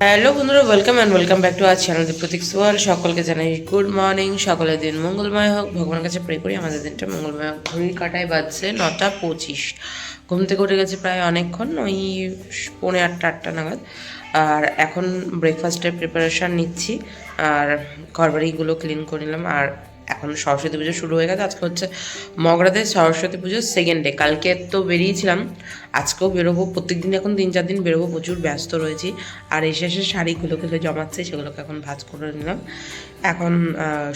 Hello বন্ধুরা, welcome back to our channel the Pratik's world. সকলকে জানাই গুড মর্নিং। সকলের দিন মঙ্গলময় হোক, ভগবানের কাছে প্রে করি আমাদের দিনটা মঙ্গলময় হোক। ঘড়ির কাঁটায় বাজছে 9:25। ঘুম থেকে উঠে গেছে প্রায় অনেকক্ষণ, ওই 7:45-8টা নাগাদ। আর এখন ব্রেকফাস্টের প্রিপারেশান নিচ্ছি, আর ঘরবাড়িগুলো ক্লিন করে নিলাম। আর এখন সরস্বতী পুজো শুরু হয়ে গেছে। আজকে হচ্ছে মগরাতে সরস্বতী পুজোর সেকেন্ড ডে। কালকে তো বেরিয়েছিলাম, আজকেও বেরোবো। প্রত্যেকদিন এখন 3-4 দিন বেরোবো, প্রচুর ব্যস্ত রয়েছি। আর এসে শাড়িগুলোকে জমাচ্ছে, সেগুলোকে এখন ভাঁজ করে নিলাম। এখন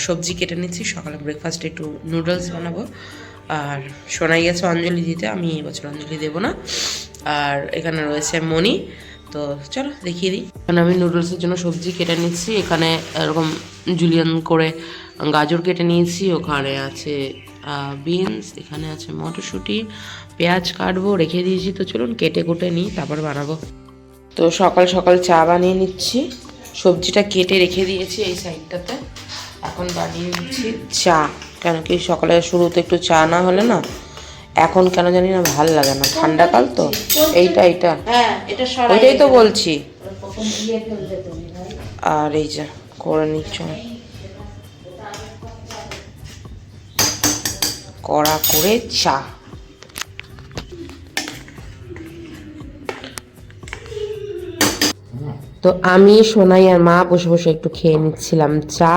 সবজি কেটে নিচ্ছি, সকালে ব্রেকফাস্টে একটু নুডলস বানাবো। আর শোনাই গেছে অঞ্জলি দিতে, আমি এবছর অঞ্জলি দেবো না। আর এখানে রয়েছে মণি, তো চলো দেখিয়ে দিই। এখানে আমি নুডলসের জন্য সবজি কেটে নিচ্ছি। এখানে এরকম জুলিয়ান করে গাজর কেটে নিয়েছি, ওখানে আছে বিনস, এখানে আছে মটরশুঁটি, পেঁয়াজ কাটবো, রেখে দিয়েছি। তো চলুন কেটে কুটে নিই, তারপর বানাবো। তো সকাল সকাল চা বানিয়ে নিচ্ছি, সবজিটা কেটে রেখে দিয়েছি এই সাইডটাতে। এখন বানিয়ে নিচ্ছি চা, কেন কি সকালে শুরুতে একটু চা না হলে না এখন কেন জানি না ভাল লাগে না, ঠান্ডাকাল তো। এইটা ওইটাই তো বলছি। আর এই যে করে নিচ্ছ কড়া করে চা। তো আমি সোনাই আর মা বসে বসে একটু খেয়ে নিচ্ছিলাম চা।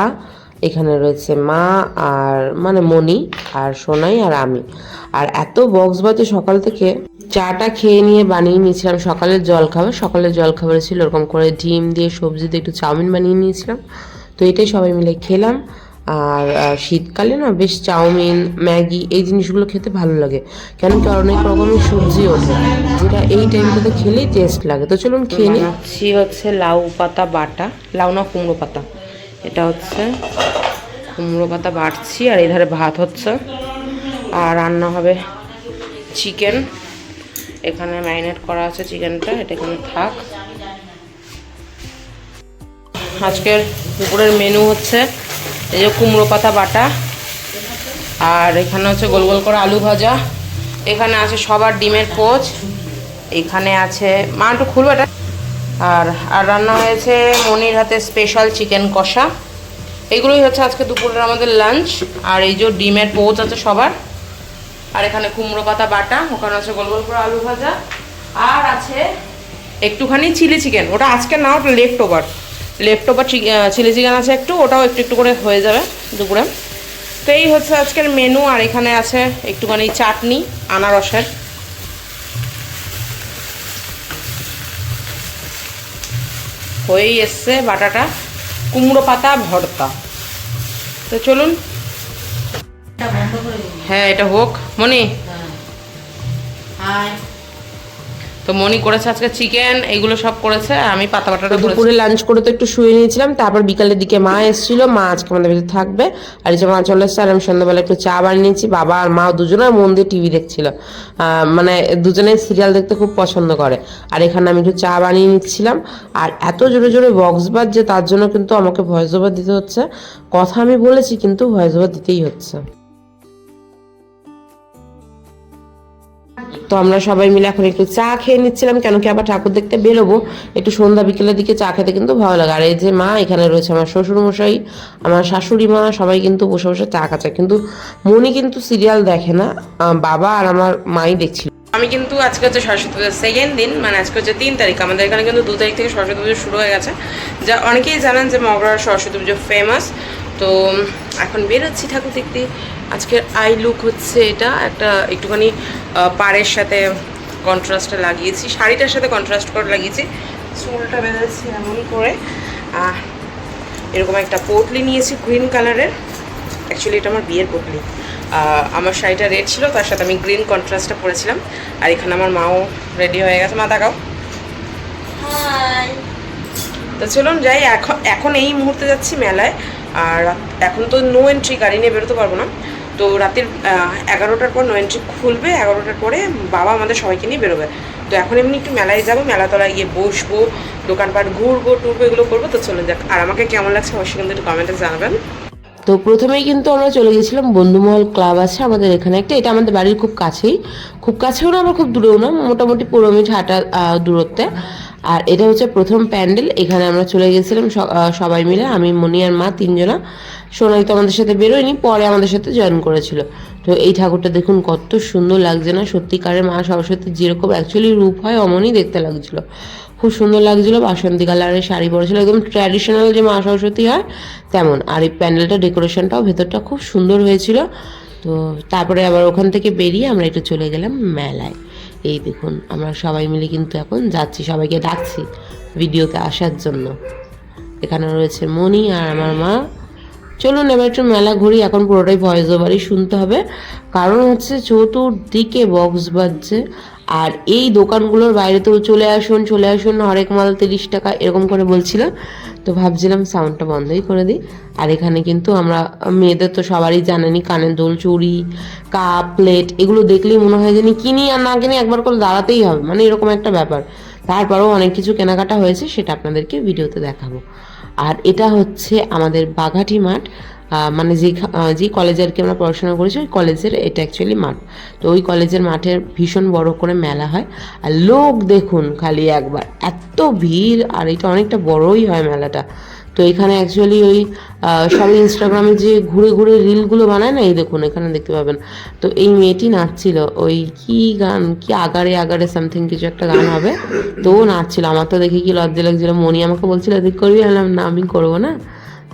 এখানে রয়েছে মা আর মানে মণি আর সোনাই আর আমি। আর এত বক্স বাজে সকাল থেকে, চাটা খেয়ে নিয়ে বানিয়ে নিয়েছিলাম সকালের জলখাবার। সকালের জলখাবার ছিল এরকম করে ডিম দিয়ে সবজি দিয়ে একটু চাউমিন বানিয়ে নিয়েছিলাম। তো এটাই সবাই মিলে খেলাম। আর শীতকালে না বেশ চাউমিন, ম্যাগি এই জিনিসগুলো খেতে ভালো লাগে, কেন কি অনেক রকমের সবজি ওঠে, যেটা এই টাইমটাতে খেলেই টেস্ট লাগে। তো চলুন খেয়ে নিচ্ছি। হচ্ছে লাউ পাতা বাটা, লাউ না কুমড়ো পাতা, এটা হচ্ছে কুমড়ো পাতা বাটছি। আর এধারে ভাত হচ্ছে, আর রান্না হবে চিকেন। এখানে ম্যারিনেট করা আছে চিকেনটা, এটা এখানে থাক। আজকের দুপুরের মেনু হচ্ছে এই যে কুমড়ো পাতা বাটা, আর এখানে হচ্ছে গোল গোল করে আলু ভাজা, এখানে আছে সবার ডিমের পোচ, এখানে আছে মা একটু খুলবো এটা। আর আর রান্না হয়েছে মনির হাতে স্পেশাল চিকেন কষা। এইগুলোই হচ্ছে আজকে দুপুরের আমাদের লাঞ্চ। আর এই যে ডিমের পোচ আছে সবার, আর এখানে কুমড়ো পাতা বাটা, ওখানে আছে গোল গোল করে আলু ভাজা, আর আছে একটুখানি চিলি চিকেন। ওটা আজকে না, ওটা লেফট ওভার চিলি চিকেন আছে একটু, ওটাও একটু একটু করে হয়ে যাবে দুপুরে। তো এই হচ্ছে আজকের মেনু। আর এখানে আছে একটুখানি চাটনি আনারসের। হয়েই এসছে বাটাটা, কুমড়ো পাতা ভর্তা। তো চলুন, হ্যাঁ এটা হোক মনি। তো মনি করেছে আজকে চিকেন, এইগুলো সব করেছে। আমি পাতা বাটাটা দুপুরে লাঞ্চ করে তো একটু শুয়ে নিয়েছিলাম। তারপর বিকালের দিকে মা এসেছিল, মা আজকে আমাদের বাড়িতে থাকবে। আর এই যে মা চলে এসছে, আর আমি সন্ধ্যাবেলা একটু চা বানিয়ে নিয়েছি। বাবা আর মা দুজনে মন দিয়ে টিভি দেখছিল, মানে দুজনেই সিরিয়াল দেখতে খুব পছন্দ করে। আর এখানে আমি একটু চা বানিয়ে নিচ্ছিলাম। আর এত জোরে জোরে বক্স বাজছে, তার জন্য কিন্তু আমাকে ভয়েস ওভার দিতে হচ্ছে। কথা আমি বলেছি, কিন্তু ভয়েস ওভার দিতেই হচ্ছে। তো আমরা সবাই মিলে এখন একটু চা খেয়ে নিচ্ছিলাম, কেন কি আবার ঠাকুর দেখতে বেরোবো। একটু সন্ধ্যা বিকেলের দিকে চা খেতে কিন্তু ভালো লাগে। আর এই যে মা, এখানে রয়েছে আমার শ্বশুরমশাই, আমার শাশুড়ি মা, সবাই কিন্তু বসে বসে চা খাচ্ছে। কিন্তু মনি কিন্তু সিরিয়াল দেখে না, বাবা আর আমার মাই দেখছিল। আমি কিন্তু আজকে হচ্ছে সরস্বতী পুজোর সেকেন্ড দিন, মানে আজকে হচ্ছে 3 তারিখ। আমাদের এখানে কিন্তু 2 তারিখ থেকে সরস্বতী পুজো শুরু হয়ে গেছে। যা অনেকেই জানেন যে মগরার সরস্বতী পুজো ফেমাস। তো এখন বেরোচ্ছি ঠাকুর দেখতে। আজকের আই লুক হচ্ছে এটা, একটা একটুখানি পাড়ের সাথে কন্ট্রাস্টটা লাগিয়েছি, শাড়িটার সাথে কন্ট্রাস্ট করে লাগিয়েছি। চুলটা বেঁধেছি এমন করে, এরকম একটা পোটলি নিয়েছি গ্রিন কালারের। অ্যাকচুয়ালি এটা আমার বিয়ের পোটলি। আমার শাড়িটা রেড ছিল, তার সাথে আমি গ্রিন কন্ট্রাস্টটা পরেছিলাম। আর এখানে আমার মাও রেডি হয়ে গেছে। মা তাকাও। তো চলুন যাই। এখন এই মুহূর্তে যাচ্ছি মেলায়। আর এখন তো নো এন্ট্রি, গাড়ি নিয়ে বেরোতে পারবো না। তো রাতের 11টার পর নো এন্ট্রি খুলবে, 11টার পরে বাবা আমাদের সবাইকে নিয়ে বেরোবে। তো এখন এমনি একটু মেলায় যাবো, মেলাতলায় গিয়ে বসবো, দোকানপাট ঘুরবো টুরবো, এগুলো করবো। তো চলে যাক। আর আমাকে কেমন লাগছে অবশ্যই কিন্তু একটু কমেন্টে জানাবেন। তো প্রথমেই কিন্তু আমরা চলে গেছিলাম বন্ধুমহল ক্লাব আছে আমাদের এখানে একটা, এটা আমাদের বাড়ির খুব কাছেই, খুব কাছেও না আবার খুব দূরেও না, মোটামুটি 15 মিনিট হাঁটা দূরত্বে। আর এটা হচ্ছে প্রথম প্যান্ডেল। এখানে আমরা চলে গেছিলাম সবাই মিলে, আমি, মনি আর মা, তিনজনা। সোনাই তো আমাদের সাথে বেরোয়নি, পরে আমাদের সাথে জয়েন করেছিল। তো এই ঠাকুরটা দেখুন কত সুন্দর লাগছে না, সত্যিকারের মা সরস্বতীর যেরকম অ্যাকচুয়ালি রূপ হয় অমনই দেখতে লাগছিল, খুব সুন্দর লাগছিলো। বাসন্তী কালারের শাড়ি পরেছিল, একদম ট্র্যাডিশনাল যে মা সরস্বতী হয় তেমন। আর এই প্যান্ডেলটা ডেকোরেশনটাও ভেতরটা খুব সুন্দর হয়েছিল। তো তারপরে আবার ওখান থেকে বেরিয়ে আমরা একটু চলে গেলাম মেলায়। এই দেখুন আমরা সবাই মিলে কিন্তু এখন যাচ্ছি, সবাইকে ডাকছি ভিডিওতে আসার জন্য। এখানে রয়েছে মনি আর আমার মা। চলুন এবার একটু মেলা ঘুরি, এখন পুরোটাই ভয়েস ওভারই শুনতে হবে, কারণ হচ্ছে চতুর্দিকে বক্স বাজছে। আর এই দোকানগুলোর বাইরে তো চলে আসুন, হরেক মাল 30 টাকা এরকম করে বলছিল। তো ভাবছিলাম সাউন্ডটা বন্ধই করে দিই। আর এখানে কিন্তু আমরা মেয়েদের তো সবারই জানেনি, কানের দুল, চুড়ি, কাপ, প্লেট, এগুলো দেখলেই মনে হয় জানি কিনি আর না কিনি একবার করে দাঁড়াতেই হবে, মানে এরকম একটা ব্যাপার। তারপরেও অনেক কিছু কেনাকাটা হয়েছে, সেটা আপনাদেরকে ভিডিওতে দেখাবো। আর এটা হচ্ছে আমাদের বাঘাটি মাঠ, মানে যে কলেজে আর কি আমরা পড়াশোনা করেছি ওই কলেজের এটা অ্যাকচুয়ালি মাঠ। তো ওই কলেজের মাঠের ভীষণ বড় করে মেলা হয়। আর লোক দেখুন খালি একবার, এত ভিড়। আর এটা অনেকটা বড়ই হয় মেলাটা। তো এখানে অ্যাকচুয়ালি ওই সবাই ইনস্টাগ্রামে যে ঘুরে ঘুরে রিলগুলো বানায় না, এই দেখুন এখানে দেখতে পাবেন। তো এই মেয়েটি নাচছিল, ওই কি গান, কি আগারে আগারে সামথিং কিছু একটা গান হবে, তো ও নাচছিল। আমার তো দেখে কি লজ্জা লাগছিল, মনি আমাকে বলছিল এদিক করবি, বললাম না আমি করবো না।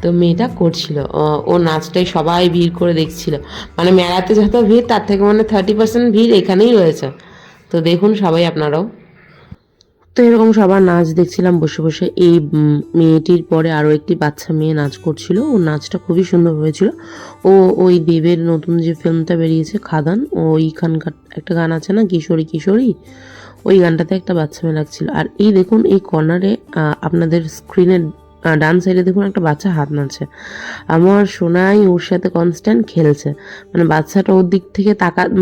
তো মেয়েটা করছিল, ও নাচটাই সবাই ভিড় করে দেখছিল। মানে মেলাতে যত ভিড় তার থেকে মানে 30% ভিড় এখানেই রয়েছে। তো দেখুন সবাই আপনারাও। তো এরকম সবার নাচ দেখছিলাম বসে বসে। এই মেয়েটির পরে আরও একটি বাচ্চা মেয়ে নাচ করছিল, ওর নাচটা খুবই সুন্দর হয়েছিল। ও ওই দেবের নতুন যে ফিল্মটা বেরিয়েছে খাদান, ওইখানকার একটা গান আছে না, কিশোরী কিশোরী, ওই গানটাতে একটা বাচ্চা মেয়ে লাগছিল। আর এই দেখুন এই কর্নারে আপনাদের স্ক্রিনের ডান সাইডে দেখুন একটা বাচ্চা হাত নাড়ছে। আমার সোনাই ওর সাথে কনস্ট্যান্ট খেলছে, মানে বাচ্চাটা ওর দিক থেকে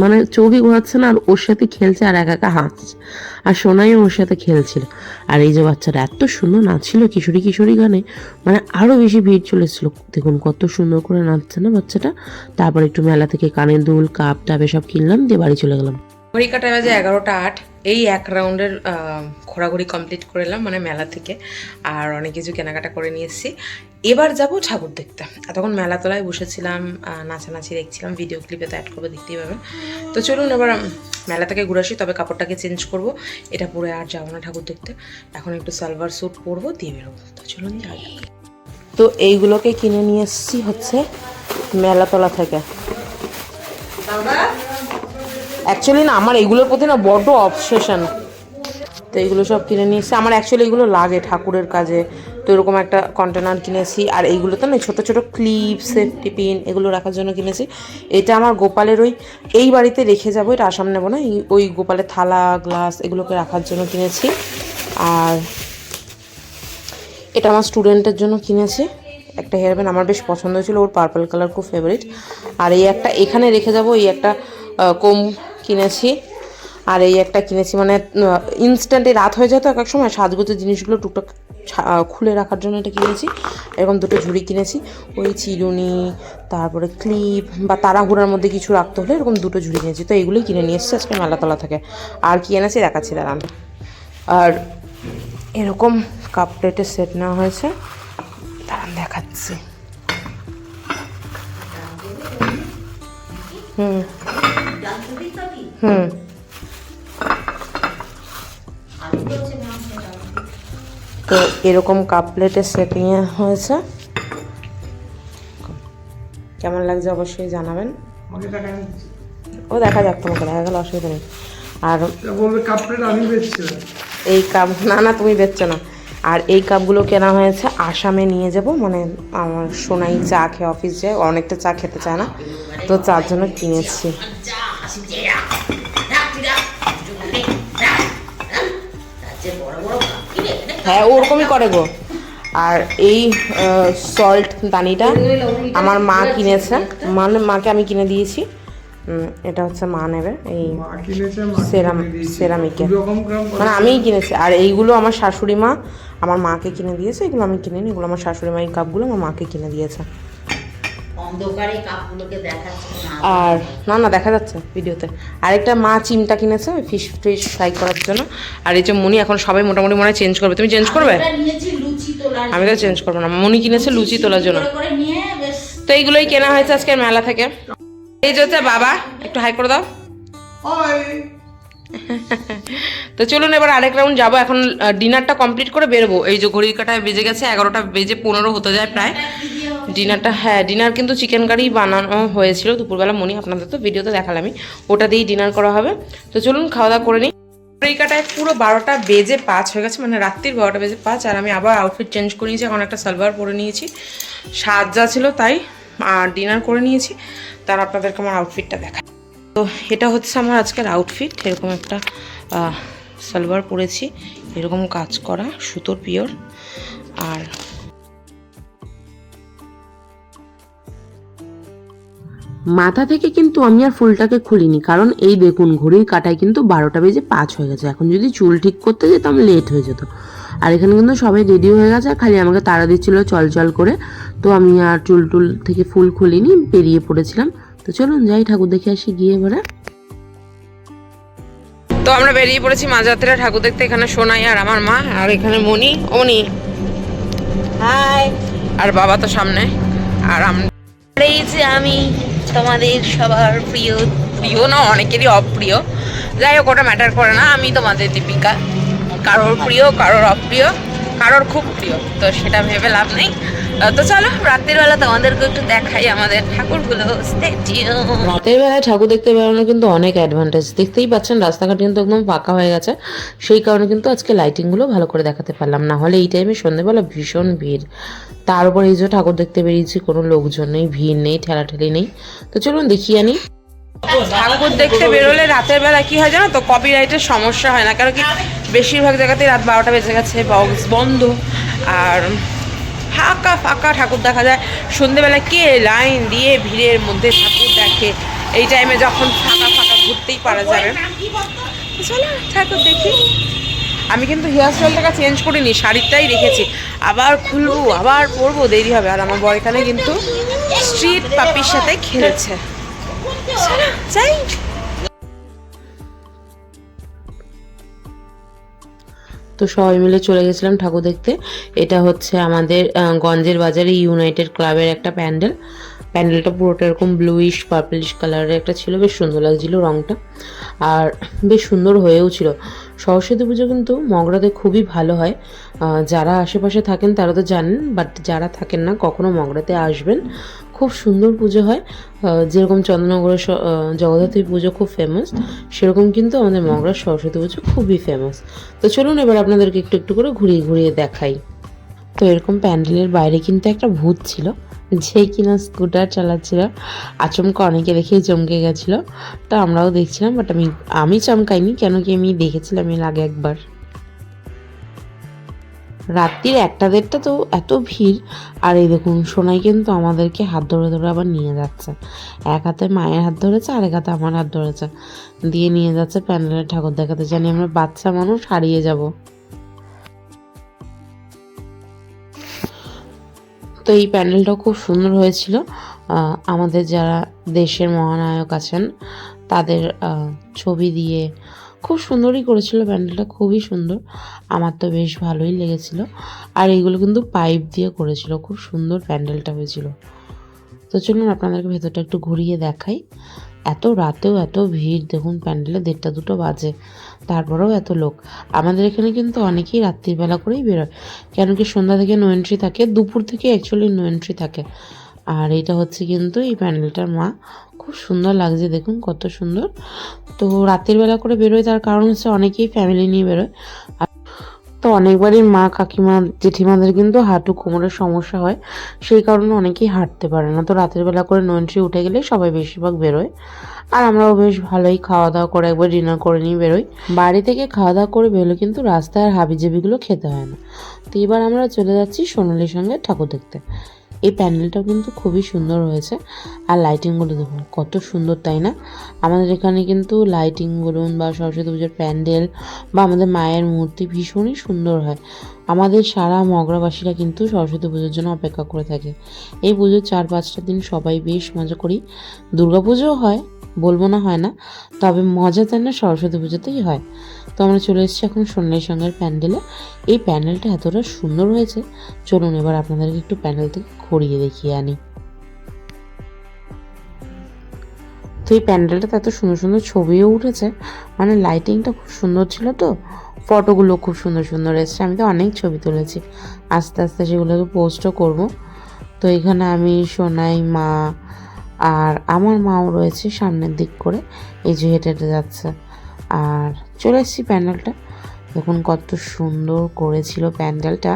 মানে চোখই ঘোরাচ্ছে না, আর ওর সাথে খেলছে আর একা একা হাসছে। আর সোনাই ওর সাথে খেলছিল। আর এই যে বাচ্চাটা এত সুন্দর নাচছিল কিশোরী কিশোরী গানে, মানে আরও বেশি ভিড় চলেছিল। দেখুন কত সুন্দর করে নাচছে না বাচ্চাটা। তারপর একটু মেলা থেকে কানের দুল, কাপ টাপ এসব কিনলাম, দিয়ে বাড়ি চলে গেলাম। ঘড়ি কাটায় বাজে 11টা 8। এই এক রাউন্ডের ঘোরাঘুরি কমপ্লিট করে এলাম মানে মেলা থেকে, আর অনেক কিছু কেনাকাটা করে নিয়ে এসেছি। এবার যাব ঠাকুর দেখতে। এতক্ষণ মেলা তলায় বসেছিলাম, নাচানাচি দেখছিলাম, ভিডিও ক্লিপে তো অ্যাড করবো, দেখতেই পাবেন। তো চলুন এবার মেলা থেকে ঘুরে আসি, তবে কাপড়টাকে চেঞ্জ করব, এটা পরে আর যাবো না ঠাকুর দেখতে। এখন একটু সালভার স্যুট পরবো, দিয়ে বেরোবো। তো চলুন যাই। তো এইগুলোকে কিনে নিয়ে এসেছি হচ্ছে মেলাতলা থেকে। অ্যাকচুয়ালি না আমার এইগুলোর প্রতি না বড্ড অবসেশন। তো এইগুলো সব কিনে নিয়ে এসেছি, আমার অ্যাকচুয়ালি এগুলো লাগে ঠাকুরের কাজে। তো এরকম একটা কন্টেনার কিনেছি। আর এইগুলোতে না ছোটো ছোটো ক্লিপ, সেফটি পিন, এগুলো রাখার জন্য কিনেছি। এটা আমার গোপালের এই বাড়িতে রেখে যাবো, এটা আসাম নেবো না, ওই গোপালের থালা, গ্লাস এগুলোকে রাখার জন্য কিনেছি। আর এটা আমার স্টুডেন্টের জন্য কিনেছি, একটা হেয়ার ব্যান্ড আমার বেশ পছন্দ হয়েছিল, ওর পার্পল কালার খুব ফেভারিট। আর এই একটা এখানে রেখে যাবো, এই একটা কম কিনেছি। আর এই একটা কিনেছি, মানে ইনস্ট্যান্টে রাত হয়ে যায় তো এক এক সময়, সাজগোজের জিনিসগুলো টুকটাক খুলে রাখার জন্য এটা কিনেছি। এরকম দুটো ঝুড়ি কিনেছি, ওই চিরুনি, তারপরে ক্লিপ বা তাড়াহুড়ার মধ্যে কিছু রাখতে হলে এরকম দুটো ঝুড়ি কিনেছি। তো এইগুলোই কিনে নিয়ে এসেছি আজকে মেলাতলা থেকে। আর কি এনেছি দেখাচ্ছি দাঁড়ান। আর এরকম কাপ প্লেটের সেট নেওয়া হয়েছে, দাঁড়ান দেখাচ্ছি। হুম হুম তো এরকম কাপ প্লেটের সেট নিয়ে হয়েছে, কেমন লাগছে অবশ্যই জানাবেন। ও দেখা যাক, তোমাকে দেখা গেল, অসুবিধা নেই। আর এই কাপ না তুমি বেচছো না। আর এই কাপগুলো কেনা হয়েছে আসামে নিয়ে যাব, মানে আমার সোনাই চা খেয়ে অফিস যায়, অনেকটা চা খেতে চায় না, তো চার জন্য কিনেছি। হ্যাঁ ওরকমই করে গো। আর এই সল্ট দানিটা আমার মা কিনেছে, মানে মাকে আমি কিনে দিয়েছি। এটা হচ্ছে মা নেবে, এই সেরামিকে, মানে আমিই কিনেছি। আর এইগুলো আমার শাশুড়ি মা আমার মাকে কিনে দিয়েছে, এগুলো আমি কিনে নি, এগুলো আমার শাশুড়ি মা, এই কাপগুলো আমার মাকে কিনে দিয়েছে। অন্ধকারে কাপগুলোকে দেখাচ্ছে না। আর না দেখা যাচ্ছে ভিডিওতে। আরেকটা মা চিমটা কিনেছে ফিশ ফ্রাই করার জন্য। আর এই যে মনি এখন সবাই মোটামুটি মনে হয় চেঞ্জ করবে। তুমি চেঞ্জ করবে? আমি তো চেঞ্জ করবো না, মনি কিনেছে লুচি তোলার জন্য। তো এইগুলোই কেনা হয়েছে আজকে মেলা থেকে। এই যে হচ্ছে বাবা, একটু হাই করে দাও। তো চলুন এবার আরেক রাউন্ড যাবো। এখন ডিনারটা কমপ্লিট করে বেরোবো। এই যে ঘড়ির কাঁটায় বেজে গেছে 11:15 হতে যায় প্রায়। ডিনারটা, হ্যাঁ ডিনার কিন্তু চিকেন কারি বানানো হয়েছিল দুপুরবেলা, মনি আপনাদের তো ভিডিওতে দেখালামই, ওটা দিয়েই ডিনার করা হবে। তো চলুন খাওয়া দাওয়া করে নিই। ঘড়ির কাঁটায় পুরো 12:05 হয়ে গেছে, মানে রাত্রির 12:05। আর আমি আবার আউটফিট চেঞ্জ করে নিয়েছি, এখন একটা সালোয়ার পরে নিয়েছি, সাজা ছিল তাই। আর ডিনার করে নিয়েছি, তার আপনাদেরকে আমার আউটফিটটা দেখা। তো এটা হচ্ছে আমার আজকের আউটফিট। এরকম একটা সালোয়ার পরেছি, এরকম কাজ করা সুতোর পিওর। আর মাথা থেকে কিন্তু আমি আর ফুলটাকে খুলিনি, কারণ এই দেখুন ঘড়ির কাঁটায় কিন্তু 12:05 হয়ে গেছে। এখন যদি চুল ঠিক করতে যেতাম লেট হয়ে যেত। আর এখানে কিন্তু সবাই রেডি হয়ে গেছে, খালি আমাকে তাড়া দিচ্ছিল চল চল করে। তো আমি আর চুল থেকে ফুল খুলিনি, বেরিয়ে পড়েছিলাম। তো চলুন যাই ঠাকুর দেখে আসি গিয়ে এবারে। তো আমরা বেরিয়ে পড়েছি মাঝরাত্রে ঠাকুর দেখতে। এখানে সোনাই আর আমার মা, আর এখানে মনি, হাই, আর বাবা তো সামনে। আর এই যে আমি তোমাদের সবার প্রিয় না, অনেকেরই অপ্রিয়, যাই হোক ওটা ম্যাটার করে না। আমি তোমাদের দীপিকা, কারোর প্রিয় কারোর অপ্রিয়, কারোর খুব প্রিয়, তো সেটা ভেবে লাভ নেই। তো চলো রাতের বেলা তোমাদেরকে একটু দেখাই আমাদের ঠাকুরগুলো। রাতের বেলায় ঠাকুর দেখতে বেরোনো কিন্তু অনেক অ্যাডভান্টেজ। দেখতেই পাচ্ছেন রাস্তাঘাট কিন্তু একদম ফাঁকা হয়ে গেছে, সেই কারণে কিন্তু আজকে লাইটিংগুলো ভালো করে দেখাতে পারলাম। না হলে এই টাইমে সন্ধ্যেবেলা ভীষণ ভিড়। তার উপর এই যে ঠাকুর দেখতে বেরিয়েছি, কোনো লোকজন নেই, ভিড় নেই, ঠেলাঠেলি নেই। তো চলুন দেখিয়ে আনি। ঠাকুর দেখতে বেরোলে রাতের বেলা কি হয় জানো তো, কপিরাইটের সমস্যা হয় না, কারণ কি বেশিরভাগ জায়গাতেই রাত 12টা বেজে গেছে, বক্স বন্ধ, আর ফাঁকা ফাঁকা ঠাকুর দেখা যায়। সন্ধ্যেবেলা কে লাইন দিয়ে ভিড়ের মধ্যে ঠাকুর দেখে? এই টাইমে যখন ফাঁকা ফাঁকা ঘুরতেই পারা যাবে। চলো ঠাকুর দেখি। আমি কিন্তু হেয়ার স্টাইলটাকে চেঞ্জ করিনি, শাড়িটাই রেখেছি। আবার খুলবো, আবার পরবো, দেরি হবে। আর আমার বর এখানে কিন্তু স্ট্রিট পাপির সাথে খেলেছে। চলো যাই। তো সবাই মিলে চলে গেছিলাম ঠাকুর দেখতে। এটা হচ্ছে আমাদের গঞ্জের বাজারে ইউনাইটেড ক্লাবের একটা প্যান্ডেলটা পুরোটা এরকম ব্লুইশ পার্পলিশ কালারের একটা ছিল, বেশ সুন্দর লাগছিল রঙটা, আর বেশ সুন্দর হয়েও ছিল। সরস্বতী পুজো কিন্তু মগরাতে খুবই ভালো হয়। যারা আশেপাশে থাকেন তারা তো জানেন, বাট যারা থাকেন না কখনো মগরাতে আসবেন, খুব সুন্দর পুজো হয়। যেরকম চন্দ্রনগরের জগদ্ধাত্রী পুজো খুব ফেমাস, সেরকম কিন্তু আমাদের মগরার সরস্বতী পুজো খুবই ফেমাস। তো চলুন এবার আপনাদেরকে একটু একটু করে ঘুরিয়ে ঘুরিয়ে দেখাই। তো এরকম প্যান্ডেলের বাইরে কিন্তু একটা ভূত ছিল, যে কিনা স্কুটার চালাচ্ছিল। আচমকা অনেকে দেখেই চমকে গেছিলো। তো আমরাও দেখছিলাম, বাট আমি চমকাইনি, কেন কি আমি দেখেছিলাম এর আগে একবার। রাত্রির 1টা-1:30 তো এত ভিড়। আর এই দেখুন সোনাই কিন্তু আমাদেরকে হাত ধরে ধরে আবার নিয়ে যাচ্ছে। এক হাতে মায়ের হাত ধরেছে, আরেক হাতে আমার হাত ধরেছে, দিয়ে নিয়ে যাচ্ছে প্যান্ডেলের ঠাকুর দেখাতে। জানি আমরা বাচ্চা মানুষ হারিয়ে যাব। তো এই প্যান্ডেলটাও খুব সুন্দর হয়েছিল। আমাদের যারা দেশের মহানায়ক আছেন তাদের ছবি দিয়ে খুব সুন্দরই করেছিল প্যান্ডেলটা, খুবই সুন্দর। আমার তো বেশ ভালোই লেগেছিল। আর এইগুলো কিন্তু পাইপ দিয়ে করেছিল, খুব সুন্দর প্যান্ডেলটা হয়েছিল। তো চলুন আপনাদেরকে ভেতরটা একটু ঘুরিয়ে দেখাই। এত রাতেও এত ভিড়, দেখুন প্যান্ডেলে 1:30-2টো বাজে, তারপরেও এত লোক। আমাদের এখানে কিন্তু অনেকেই রাত্রিবেলা করেই বেরোয়, কেন কি সন্ধ্যা থেকে নো এন্ট্রি থাকে, দুপুর থেকে অ্যাকচুয়ালি নো এন্ট্রি থাকে। আর এটা হচ্ছে কিন্তু এই প্যান্ডেলটার মা, খুব সুন্দর লাগছে, দেখুন কত সুন্দর। তো রাতের বেলা করে বেরোয়, তার কারণ হচ্ছে অনেকেই ফ্যামিলি নিয়ে বেরোয়। তো অনেকবারই মা কাকিমা জেঠিমাদের কিন্তু হাঁটু কোমরের সমস্যা হয়, সেই কারণে অনেকেই হাঁটতে পারে না। তো রাতের বেলা করে নো এন্ট্রি উঠে গেলে সবাই বেশিরভাগ বেরোয়। আর আমরাও বেশ ভালোই খাওয়া দাওয়া করে একবার ডিনার করে নিয়ে বেরোই। বাড়ি থেকে খাওয়া দাওয়া করে বেরোলে কিন্তু রাস্তায় আর হাবিজাবিগুলো খেতে হয় না। তো এবার আমরা চলে যাচ্ছি সোনালির সঙ্গে ঠাকুর দেখতে। এই প্যান্ডেলটাও কিন্তু খুবই সুন্দর হয়েছে। আর লাইটিংগুলো দেখুন কত সুন্দর, তাই না? আমাদের এখানে কিন্তু লাইটিং বলুন বা সরস্বতী পুজোর প্যান্ডেল বা আমাদের মায়ের মূর্তি ভীষণই সুন্দর হয়। আমাদের সারা মগরাবাসীরা কিন্তু সরস্বতী পুজোর জন্য অপেক্ষা করে থাকে। এই পুজোর 4-5টা দিন সবাই বেশ মজা করি। দুর্গা পুজোও হয়, বলবো না হয় না, তবে মজা তাই না সরস্বতী পুজোতেই হয়। তো আমরা চলে এসেছি এখন সন্ন্যাসী সঙ্গের প্যান্ডেলে। এই প্যান্ডেলটা এতটা সুন্দর হয়েছে, চলুন এবার আপনাদেরকে একটু প্যান্ডেল থেকে ঘুরিয়ে দেখিয়ে আনি। তো এই প্যান্ডেলটাতে এত সুন্দর সুন্দর ছবিও উঠেছে, মানে লাইটিংটা খুব সুন্দর ছিল, তো ফটোগুলো খুব সুন্দর সুন্দর এসেছে। আমি তো অনেক ছবি তুলেছি, আস্তে আস্তে সেগুলোকে পোস্টও করব। তো এখানে আমি, সোনাই, মা আর আমার মাও রয়েছে সামনের দিক করে, এই যে হেঁটে হেঁটে যাচ্ছে। আর চলে এসেছি প্যান্ডেলটা দেখুন কত সুন্দর করেছিল প্যান্ডেলটা,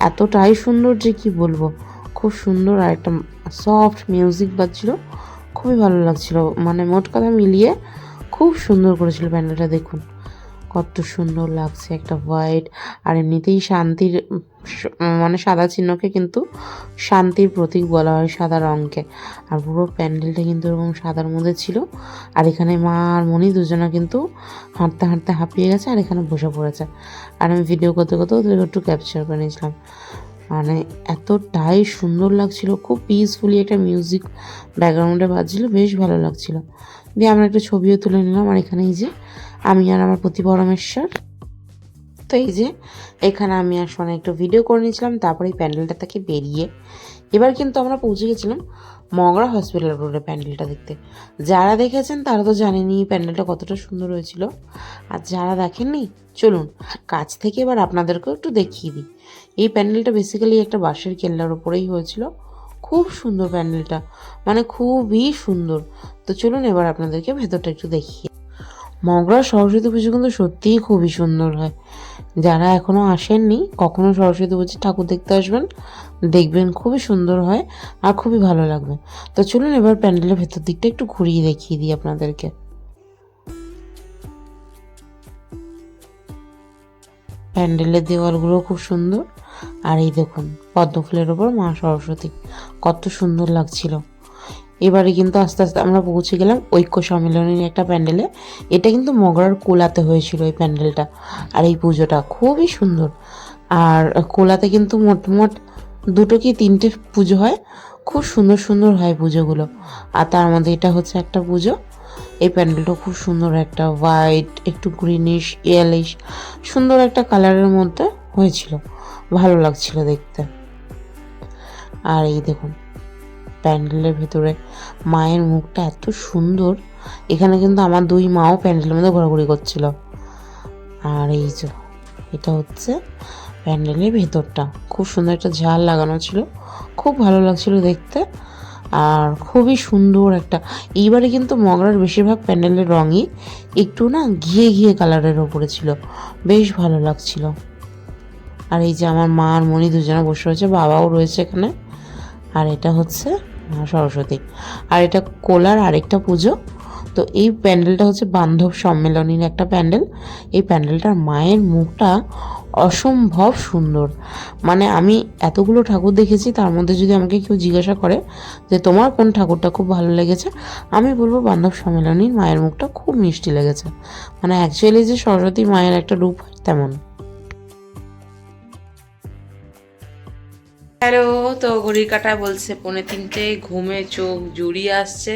এতটাই সুন্দর যে কি বলবো, খুব সুন্দর। আর একটা সফট মিউজিক বাজছিল, খুবই ভালো লাগছিল। মানে মোট কথা মিলিয়ে খুব সুন্দর করেছিল প্যান্ডেলটা। দেখুন কত সুন্দর লাগছে, একটা হোয়াইট আর এমনিতেই শান্তির মানে সাদা চিহ্নকে কিন্তু শান্তির প্রতীক বলা হয়, সাদা রঙকে। আর পুরো প্যান্ডেলটা কিন্তু এরকম সাদার মধ্যে ছিল। আর এখানে মা আর মনি দুজনা কিন্তু হাঁটতে হাঁটতে হাঁপিয়ে গেছে আর এখানে বসে পড়েছে। আর আমি ভিডিও করতে করতে ওদের একটু ক্যাপচার করে নিয়েছিলাম। মানে এতটাই সুন্দর লাগছিল, খুব পিসফুলি একটা মিউজিক ব্যাকগ্রাউন্ডে বাজছিল, বেশ ভালো লাগছিল। দিয়ে আমরা একটা ছবিও তুলে নিলাম। আর এখানে এই যে আমি আর আমার প্রতি পরমেশ্বর, তো এই যে এখানে আমি আর সোনা একটু ভিডিও করে নিয়েছিলাম। তারপরে এই প্যান্ডেলটা থেকে বেরিয়ে এবার কিন্তু আমরা পৌঁছে গেছিলাম মগরা হসপিটাল রোডে প্যান্ডেলটা দেখতে। যারা দেখেছেন তারা তো জানেনই প্যান্ডেলটা কতটা সুন্দর হয়েছিল, আর যারা দেখেননি চলুন কাছ থেকে এবার আপনাদেরকেও একটু দেখিয়ে দিই। এই প্যান্ডেলটা বেসিক্যালি একটা বাঁশের কেল্লার ওপরেই হয়েছিল। খুব সুন্দর প্যান্ডেলটা, মানে খুবই সুন্দর। তো চলুন এবার আপনাদেরকে ভেতরটা একটু দেখিয়ে। মগরা সরস্বতী পুজো কিন্তু সত্যিই খুবই সুন্দর হয়। যারা এখনও আসেননি, কখনো সরস্বতী পুজোর ঠাকুর দেখতে আসবেন, দেখবেন খুবই সুন্দর হয় আর খুবই ভালো লাগবে। তো চলুন এবার প্যান্ডেলের ভেতর দিকটা একটু ঘুরিয়ে দেখিয়ে দিই আপনাদেরকে। প্যান্ডেলের দেওয়ালগুলো খুব সুন্দর। আর এই দেখুন পদ্ম ফুলের ওপর মা সরস্বতী, কত সুন্দর লাগছিল। এবারে কিন্তু আস্তে আস্তে আমরা পৌঁছে গেলাম ঐক্য সম্মেলনের একটা প্যান্ডেলে। এটা কিন্তু মগরার কোলাতে হয়েছিল এই প্যান্ডেলটা। আর এই পুজোটা খুবই সুন্দর। আর কোলাতে কিন্তু মোট 2 কি 3টে পুজো হয়, খুব সুন্দর সুন্দর হয় পুজোগুলো। আর তার মধ্যে এটা হচ্ছে একটা পুজো। এই প্যান্ডেলটা খুব সুন্দর, একটা হোয়াইট একটু গ্রিনিশ ইয়েলিশ সুন্দর একটা কালারের মধ্যে হয়েছিল, ভালো লাগছিল দেখতে। আর এই দেখুন প্যান্ডেলের ভেতরে মায়ের মুখটা এত সুন্দর, এখানে কিন্তু আমার 2 মাও প্যান্ডেলের মধ্যে ঘোরাঘুরি করছিল। আর এই যে এটা হচ্ছে প্যান্ডেলের ভেতরটা, খুব সুন্দর একটা ঝাল লাগানো ছিল, খুব ভালো লাগছিল দেখতে। আর খুবই সুন্দর একটা, এইবারে কিন্তু মগরার বেশিরভাগ প্যান্ডেলের রঙই একটু না ঘিয়ে ঘিয়ে কালারের ওপরে ছিল, বেশ ভালো লাগছিল। আর এই যে আমার মা আর মনি দুজনে বসে রয়েছে, বাবাও রয়েছে এখানে। আর এটা হচ্ছে মা সরস্বতী। আর এটা কোলার আরেকটা পুজো। তো এই প্যান্ডেলটা হচ্ছে বান্ধব সম্মেলনীর একটা প্যান্ডেল। এই প্যান্ডেলটার মায়ের মুখটা অসম্ভব সুন্দর। মানে আমি এতগুলো ঠাকুর দেখেছি, তার মধ্যে যদি আমাকে কেউ জিজ্ঞাসা করে যে তোমার কোন ঠাকুরটা খুব ভালো লেগেছে, আমি বলবো বান্ধব সম্মেলনীর মায়ের মুখটা খুব মিষ্টি লেগেছে। মানে অ্যাকচুয়ালি যে সরস্বতী মায়ের একটা রূপ হয় তেমন। হ্যালো, তো ঘড়ির কাঁটায় বলছে 2:45, ঘুমে চোখ জুড়িয়ে আসছে।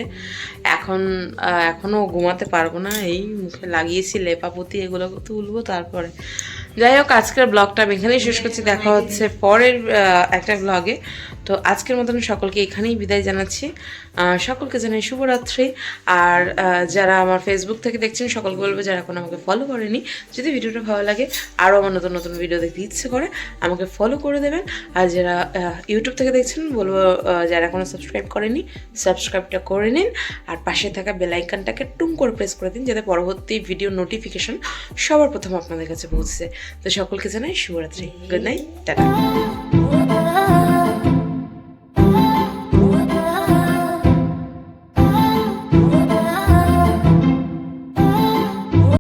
এখনও ঘুমাতে পারবো না, এই মুখে লাগিয়েছি লেপাপতি, এগুলো তুলবো তারপরে। যাই হোক আজকের ব্লগটা আমি এখানেই শেষ করছি, দেখা হচ্ছে পরের একটা ব্লগে। তো আজকের মতন সকলকে এখানেই বিদায় জানাচ্ছি। সকলকে জানাই শুভরাত্রি। আর যারা আমার ফেসবুক থেকে দেখছেন সকলকে বলবো যারা এখন আমাকে ফলো করেনি, যদি ভিডিওটা ভালো লাগে আরও আমার নতুন নতুন ভিডিও দেখতে ইচ্ছে করে আমাকে ফলো করে দেবেন। আর যারা ইউটিউব থেকে দেখছেন বলবো যারা এখনও সাবস্ক্রাইব করেনি সাবস্ক্রাইবটা করে নিন। আর পাশে থাকা বেল আইকনটাকে টুম করে প্রেস করে দিন, যাতে পরবর্তী ভিডিও নোটিফিকেশন সবার প্রথম আপনাদের কাছে পৌঁছে। তো সকলকে জানাই শুভরাত্রি, গুড নাইট, টাটা।